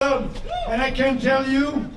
And I can tell you,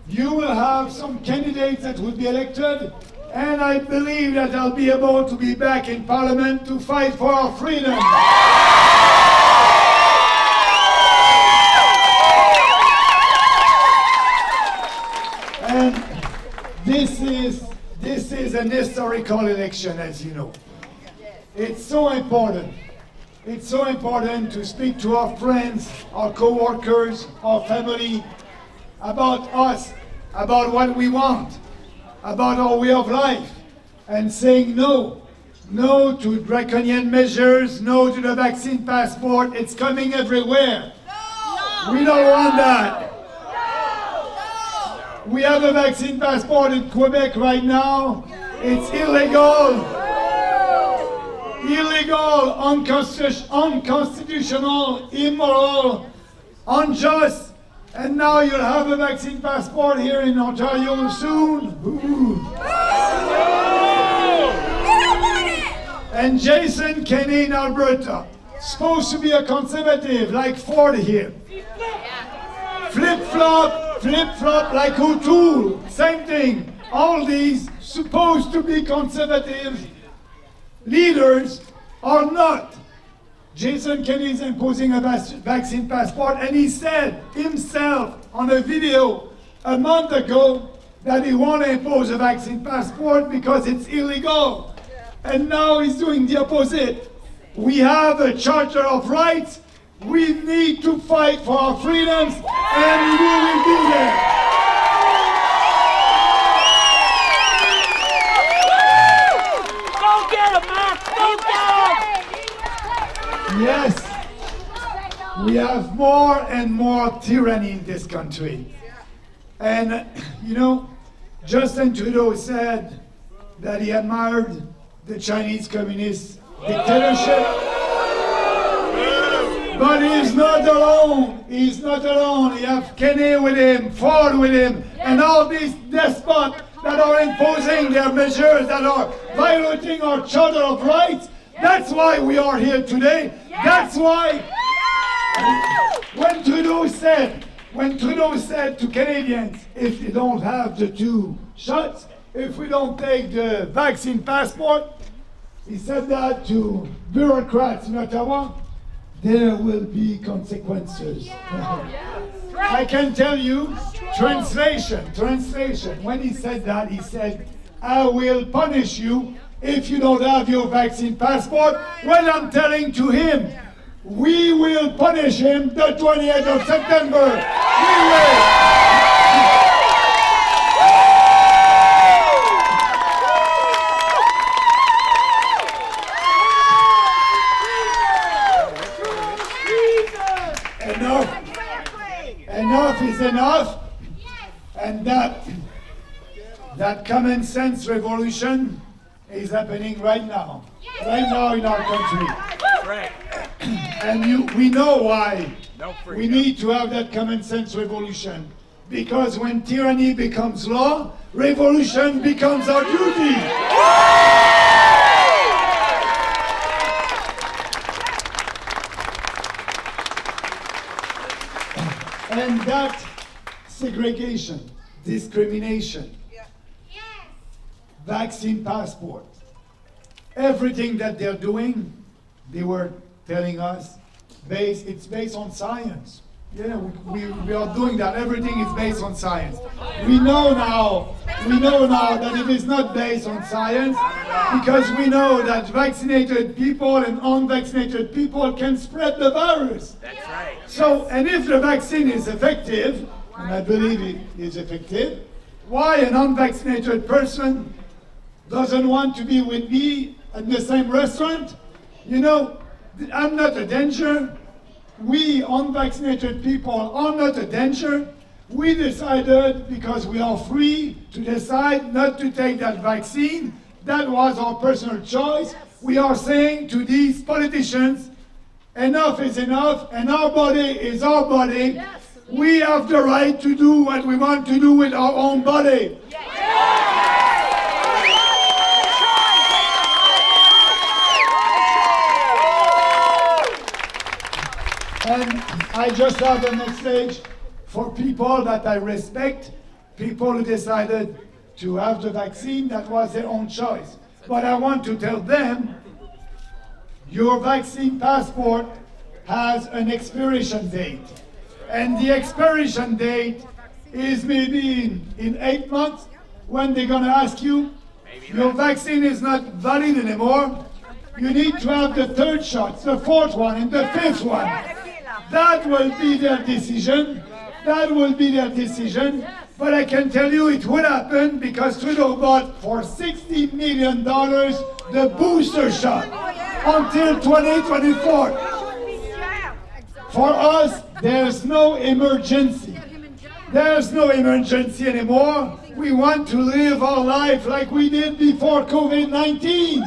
you will have some candidates that will be elected, and I believe that I'll be able to be back in Parliament to fight for our freedom. And this is an historical election, as you know. It's so important. It's so important to speak to our friends, our co-workers, our family, about us, about what we want, about our way of life, and saying no. No to draconian measures, no to the vaccine passport. It's coming everywhere. No. We don't want that. No. We have a vaccine passport in Quebec right now. It's illegal. Illegal, unconstitutional, immoral, unjust, and now you'll have a vaccine passport here in Ontario soon. Ooh. And Jason Kenney in Alberta, supposed to be a conservative like Ford here. Flip-flop like O'Toole, same thing. All these supposed to be conservatives leaders are not. Jason Kenney is imposing a vaccine passport, and he said himself on a video a month ago that he won't impose a vaccine passport because it's illegal. And now he's doing the opposite. We have a Charter of Rights. We need to fight for our freedoms, and we will be there. Yes, we have more and more tyranny in this country. And, you know, Justin Trudeau said that he admired the Chinese Communist dictatorship. But he's not alone. He's not alone. You have Kenney with him, Ford with him, and all these despots that are imposing their measures, that are violating our Charter of Rights. That's why we are here today. That's why when Trudeau said to Canadians, if they don't have the 2 shots, if we don't take the vaccine passport, he said that to bureaucrats in Ottawa, there will be consequences. I can tell you, translation, when he said that, he said, I will punish you if you don't have your vaccine passport. Well, I'm telling to him, we will punish him the 28th of September. We will. Enough is enough. And that common sense revolution is happening right now in our country. Right. And we know why. We need to have that common sense revolution. Because when tyranny becomes law, revolution becomes our duty. And that segregation, discrimination, vaccine passport, everything that they're doing, they were telling us, it's based on science. Yeah, we are doing that. Everything is based on science. We know now that it is not based on science, because we know that vaccinated people and unvaccinated people can spread the virus. That's right. So, and if the vaccine is effective, and I believe it is effective, why an unvaccinated person doesn't want to be with me at the same restaurant? You know, I'm not a danger. We unvaccinated people are not a danger. We decided, because we are free to decide not to take that vaccine. That was our personal choice. We are saying to these politicians, enough is enough, and our body is our body. Yes. We have the right to do what we want to do with our own body. Yes. And I just have a message for people that I respect, people who decided to have the vaccine. That was their own choice. But I want to tell them, your vaccine passport has an expiration date. And the expiration date is maybe in 8 months, when they're going to ask you, your vaccine is not valid anymore. You need to have the third shot, the fourth one, and the fifth one. That will be their decision. That will be their decision. But I can tell you it will happen because Trudeau bought for $60 million the booster shot until 2024. For us, there's no emergency. There's no emergency anymore. We want to live our life like we did before COVID-19.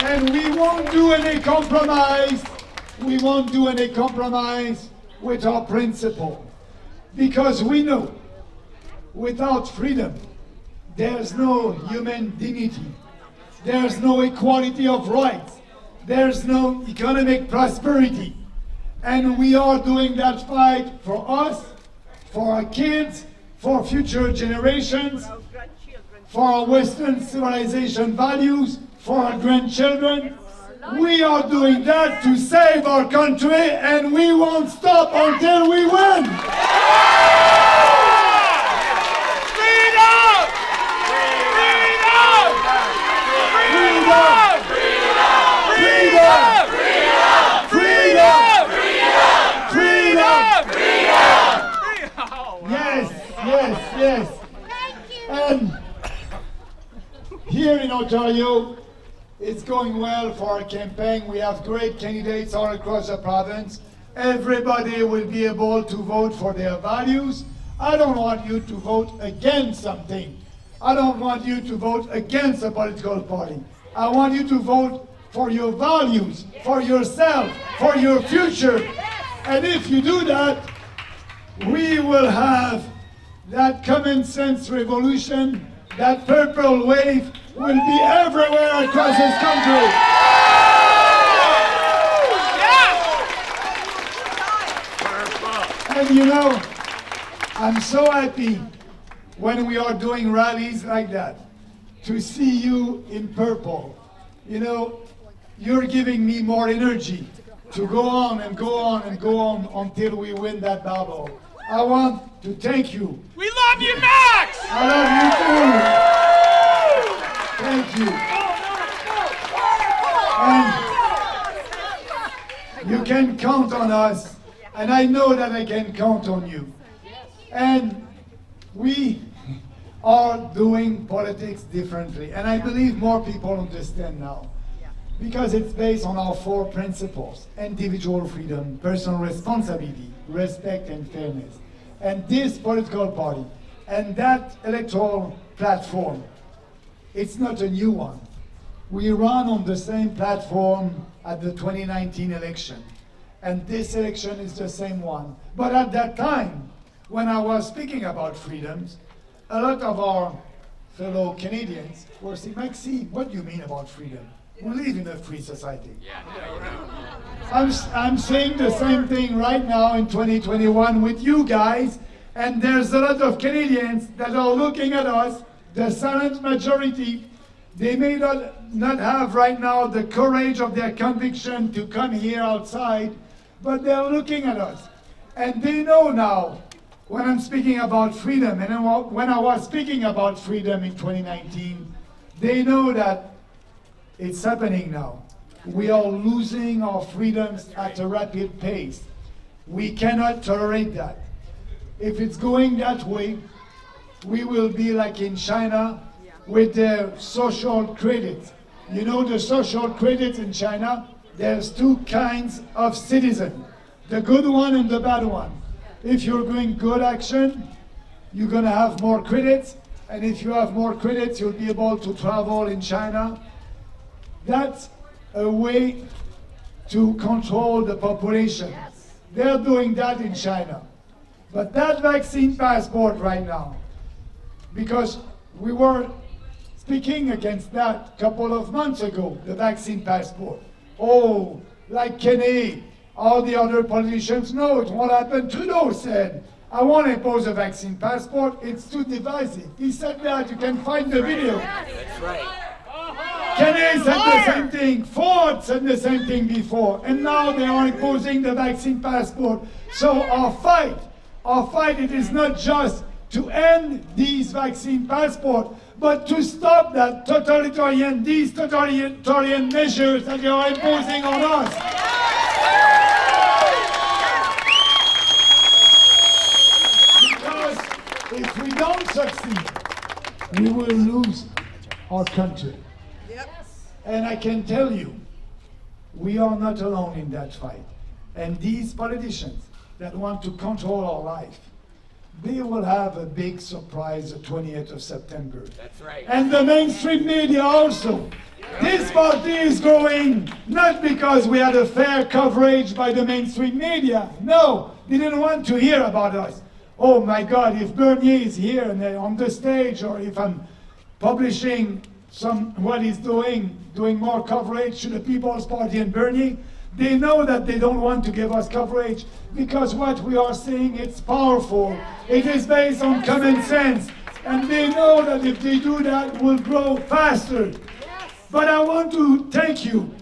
And we won't do any compromise. We won't do any compromise with our principle. Because we know without freedom, there's no human dignity. There's no equality of rights. There's no economic prosperity. And we are doing that fight for us, for our kids, for future generations, for our Western civilization values, for our grandchildren. We are doing that to save our country, and we won't stop until we win. Freedom! Yes. And here in Ontario, it's going well for our campaign. We have great candidates all across the province. Everybody will be able to vote for their values. I don't want you to vote against something. I don't want you to vote against a political party. I want you to vote for your values, for yourself, for your future. And if you do that, we will have that common sense revolution, that purple wave will be everywhere across this country. And you know, I'm so happy when we are doing rallies like that, to see you in purple. You know, you're giving me more energy to go on and go on and go on until we win that battle. I want to thank you. We love you, Max! I love you too. Thank you. And you can count on us, and I know that I can count on you. And we are doing politics differently, and I believe more people understand now. Because it's based on our 4 principles: individual freedom, personal responsibility, respect and fairness. And this political party and that electoral platform, it's not a new one. We run on the same platform at the 2019 election. And this election is the same one. But at that time, when I was speaking about freedoms, a lot of our fellow Canadians were saying, Maxime, what do you mean about freedom? We live in a free society. I'm saying the same thing right now in 2021 with you guys, and there's a lot of Canadians that are looking at us, the silent majority. They may not have right now the courage of their conviction to come here outside, but they're looking at us. And they know now, when I'm speaking about freedom, and when I was speaking about freedom in 2019, they know that it's happening now. We are losing our freedoms at a rapid pace. We cannot tolerate that. If it's going that way, we will be like in China with their social credits. You know the social credits in China? There's 2 kinds of citizens, the good one and the bad one. If you're doing good action, you're gonna have more credits, and if you have more credits, you'll be able to travel in China. That's a way to control the population. They're doing that in China. But that vaccine passport right now, because we were speaking against that a couple of months ago, the vaccine passport. oh, like Kenny, all the other politicians, no, it won't happen. Trudeau said, I won't impose a vaccine passport, it's too divisive. He said that, you can find the video. That's right. Kenny said the same thing, Ford said the same thing before, and now they are imposing the vaccine passport. So our fight, it is not just to end these vaccine passports, but to stop these totalitarian measures that they are imposing on us. Because if we don't succeed, we will lose our country. And I can tell you, we are not alone in that fight. And these politicians that want to control our life, they will have a big surprise the 20th of September. That's right. And the mainstream media also. This party is growing not because we had a fair coverage by the mainstream media. No, they didn't want to hear about us. Oh my God, if Bernier is here and on the stage, or if I'm publishing what he's doing more coverage to the People's Party and Bernier, they know that they don't want to give us coverage because what we are saying, it's powerful. It is based on common sense. And they know that if they do that, we'll grow faster. But I want to thank you.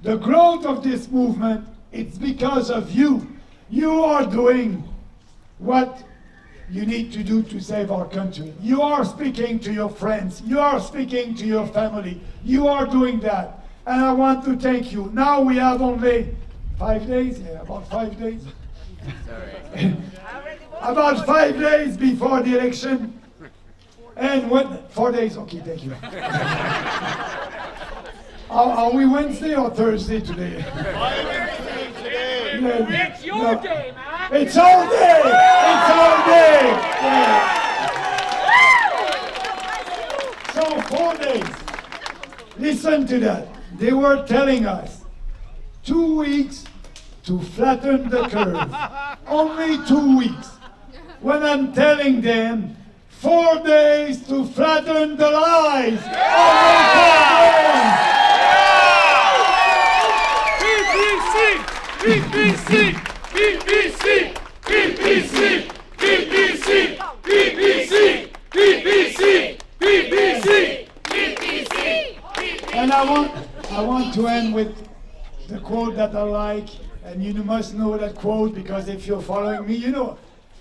The growth of this movement, it's because of you. You are doing what you need to do to save our country. You are speaking to your friends. You are speaking to your family. You are doing that. And I want to thank you. Now we have only 5 days, about 5 days. Sorry. About 5 days before the election. And 4 days, okay, thank you. Are we Wednesday or Thursday today? It's your day, man. It's all day! It's all day! Yeah. So 4 days. Listen to that. They were telling us 2 weeks to flatten the curve. Only 2 weeks. When I'm telling them 4 days to flatten the lies. BBC! BBC! BBC! BBC! BBC! BBC! BBC! BBC! And I want to end with the quote that I like, and you must know that quote because if you're following me, you know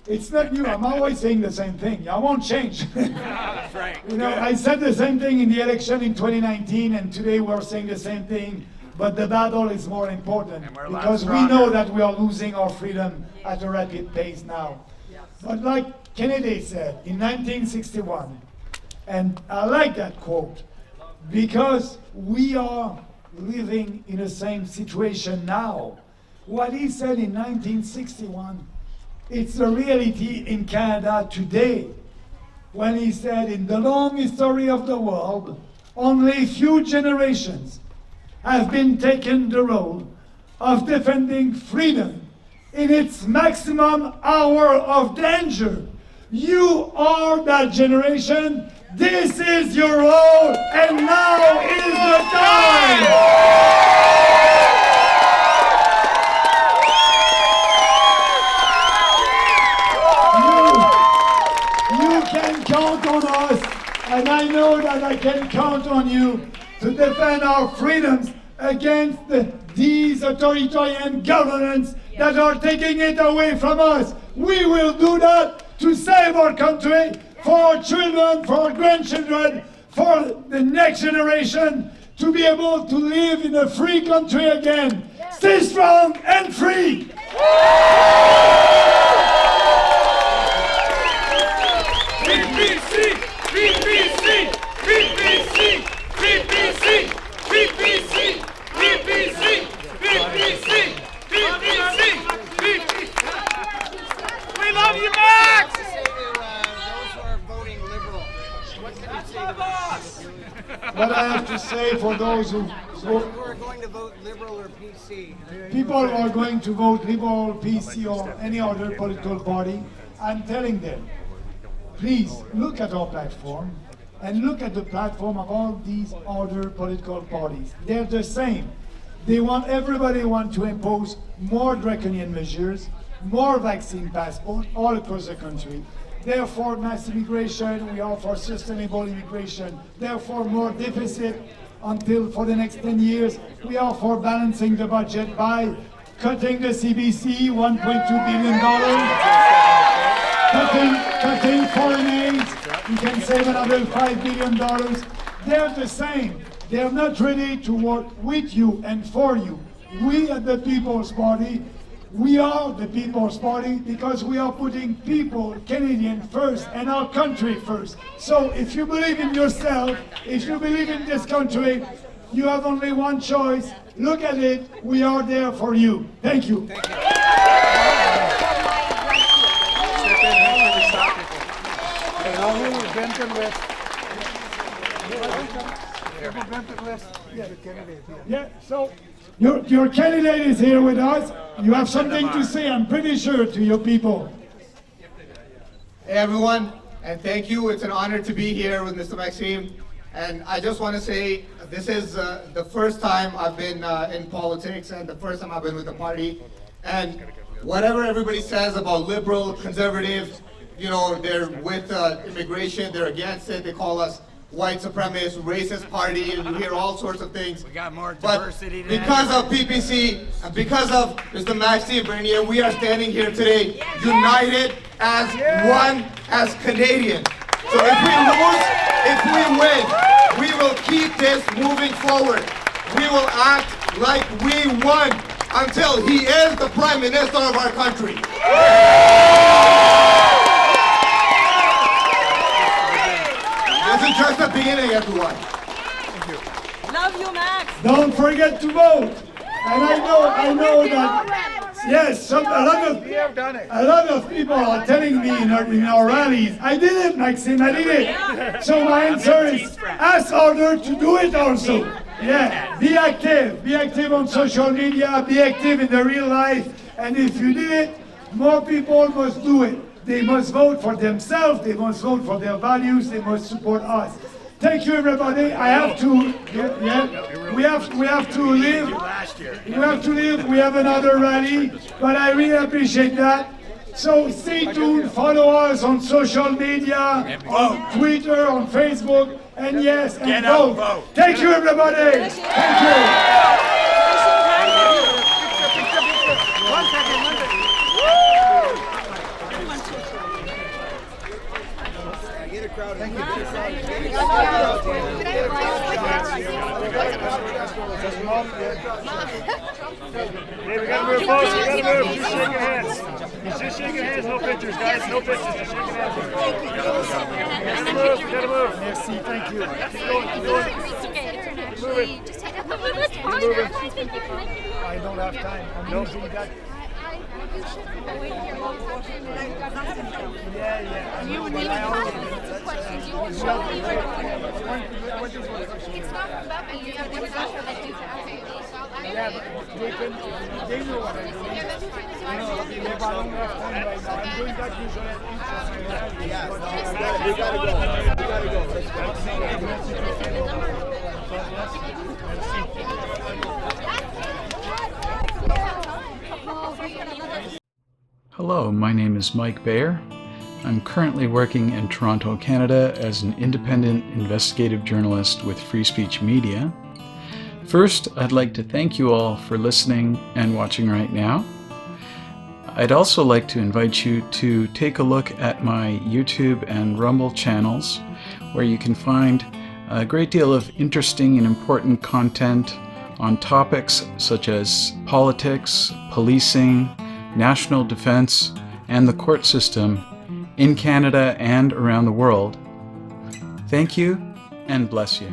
it's not new. I'm always saying the same thing. I won't change. That's right. You know, I said the same thing in the election in 2019, and today we're saying the same thing. But the battle is more important because we know that we are losing our freedom at a rapid pace now. But like Kennedy said in 1961, and I like that quote because we are living in the same situation now. What he said in 1961, it's the reality in Canada today. When he said, in the long history of the world, only few generations have been taken the role of defending freedom in its maximum hour of danger. You are that generation. This is your role, and now is the time. You can count on us, and I know that I can count on you to defend our freedoms against these authoritarian governments that are taking it away from us. We will do that to save our country, for our children, for our grandchildren, for the next generation, to be able to live in a free country again. Stay strong and free! BBC! BBC! BBC! BBC! BBC! BBC! BBC! BBC! We love you, Max! To say to those who are voting liberal, what can you say to them? What I have to say for those who Who are going to vote liberal or PC? people who are going to vote Liberal, PC, or any other political party, I'm telling them, please look at our platform and look at the platform of all these other political parties. They're the same. Everybody want to impose more draconian measures, more vaccine passport all across the country. Therefore, mass immigration, we are for sustainable immigration. Therefore, more deficit until for the next 10 years. We are for balancing the budget by cutting the CBC, $1.2 billion. Cutting foreign aid, we can save another $5 billion. They're the same. They're not ready to work with you and for you. We at the People's Party, we are the People's Party because we are putting people, Canadian first, and our country first. So if you believe in yourself, if you believe in this country, you have only one choice. Look at it. We are there for you. Thank you. Thank you. Yeah, so your candidate is here with us. You have something to say, I'm pretty sure, to your people. Hey everyone, and thank you. It's an honor to be here with Mr. Maxime. And I just want to say this is the first time I've been in politics and the first time I've been with the party. And whatever everybody says about liberal, conservative, you know, they're with immigration, they're against it, they call us white supremacist, racist party, and you hear all sorts of things. We got more But diversity than because of PPC and because of Mr. Maxime Bernier, we are standing here today, united as one, as Canadians. So if we lose, if we win, we will keep this moving forward. We will act like we won until he is the Prime Minister of our country. This is just the beginning, everyone. Love you, Max. Don't forget to vote. And I know that, yes, a lot of people are telling me in our rallies, I did it, Maxime, I did it. So my answer is, ask others to do it also. Yeah, be active on social media, be active in the real life, and if you did it, more people must do it. They must vote for themselves, they must vote for their values, they must support us. Thank you, everybody. I have to, we have to leave. We have to leave. We have another rally, but I really appreciate that. So stay tuned, follow us on social media, on Twitter, on Facebook, and yes, and vote. Thank you, everybody. Thank you. Hey, we gotta move, folks. We gotta move. Just shaking hands. He's just shaking hands. No pictures, guys. No pictures. Just shaking hands. Gotta move. Gotta move. Merci, thank you. Keep going. Keep going. Keep moving. I don't have time. I'm using that. You should have waited here a long time. Yeah. You would need to ask questions. You will show me. It's not about me. You have to ask for that. Yeah, but they know what I'm doing. I don't have time right now. I'm doing that usually at each of We gotta go. Hello, my name is Mike Bayer. I'm currently working in Toronto, Canada as an independent investigative journalist with Free Speech Media. First, I'd like to thank you all for listening and watching right now. I'd also like to invite you to take a look at my YouTube and Rumble channels, where you can find a great deal of interesting and important content on topics such as politics, policing, national defense, and the court system in Canada and around the world. Thank you and bless you.